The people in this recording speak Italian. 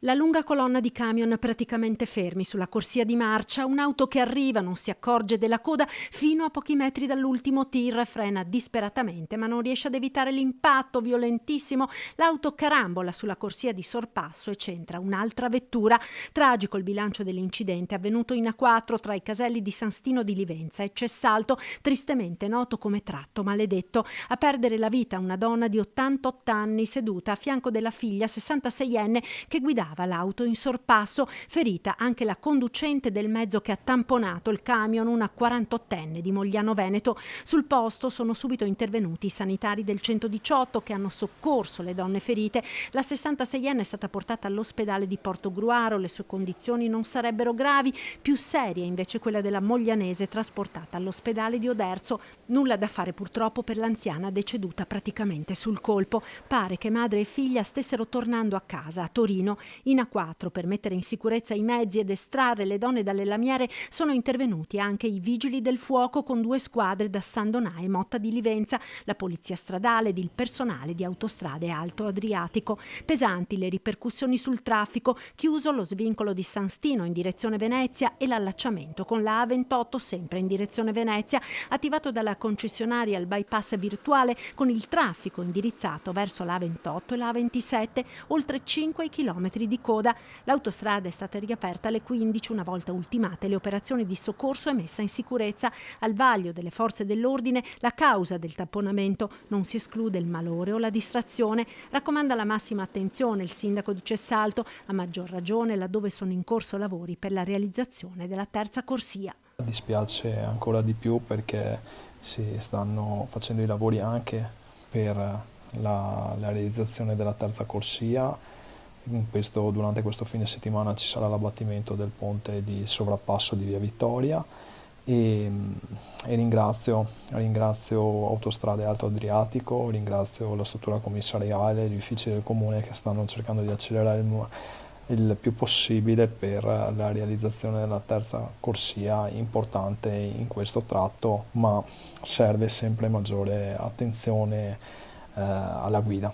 La lunga colonna di camion praticamente fermi sulla corsia di marcia, un'auto che arriva, non si accorge della coda fino a pochi metri dall'ultimo tir, frena disperatamente ma non riesce ad evitare l'impatto violentissimo. L'auto carambola sulla corsia di sorpasso e centra un'altra vettura. Tragico il bilancio dell'incidente avvenuto in A4 tra i caselli di San Stino di Livenza e Cessalto, tristemente noto come tratto maledetto. A perdere la vita una donna di 88 anni seduta a fianco della figlia 66enne che guidava l'auto in sorpasso, ferita anche la conducente del mezzo che ha tamponato il camion, una 48enne di Mogliano Veneto. Sul posto sono subito intervenuti i sanitari del 118 che hanno soccorso le donne ferite. La 66enne è stata portata all'ospedale di Portogruaro, le sue condizioni non sarebbero gravi, più seria invece quella della moglianese trasportata all'ospedale di Oderzo. Nulla da fare purtroppo per l'anziana deceduta praticamente sul colpo. Pare che madre e figlia stessero tornando a casa a Torino. In A4, per mettere in sicurezza i mezzi ed estrarre le donne dalle lamiere, sono intervenuti anche i vigili del fuoco con 2 squadre da San Donà e Motta di Livenza, la polizia stradale ed il personale di Autostrade Alto Adriatico. Pesanti le ripercussioni sul traffico, chiuso lo svincolo di San Stino in direzione Venezia e l'allacciamento con la A28 sempre in direzione Venezia, attivato dalla concessionaria il bypass virtuale con il traffico indirizzato verso la A28 e la A27, oltre 5 chilometri di coda. L'autostrada è stata riaperta alle 15 una volta ultimate le operazioni di soccorso e messa in sicurezza. Al vaglio delle forze dell'ordine la causa del tamponamento, non si esclude il malore o la distrazione. Raccomanda la massima attenzione il sindaco di Cessalto, a maggior ragione laddove sono in corso lavori per la realizzazione della terza corsia. Dispiace ancora di più perché si stanno facendo i lavori anche per la realizzazione della terza corsia. Durante questo fine settimana ci sarà l'abbattimento del ponte di sovrappasso di Via Vittoria e ringrazio Autostrade Alto Adriatico, ringrazio la struttura commissariale, gli uffici del comune che stanno cercando di accelerare il più possibile per la realizzazione della terza corsia importante in questo tratto, ma serve sempre maggiore attenzione alla guida.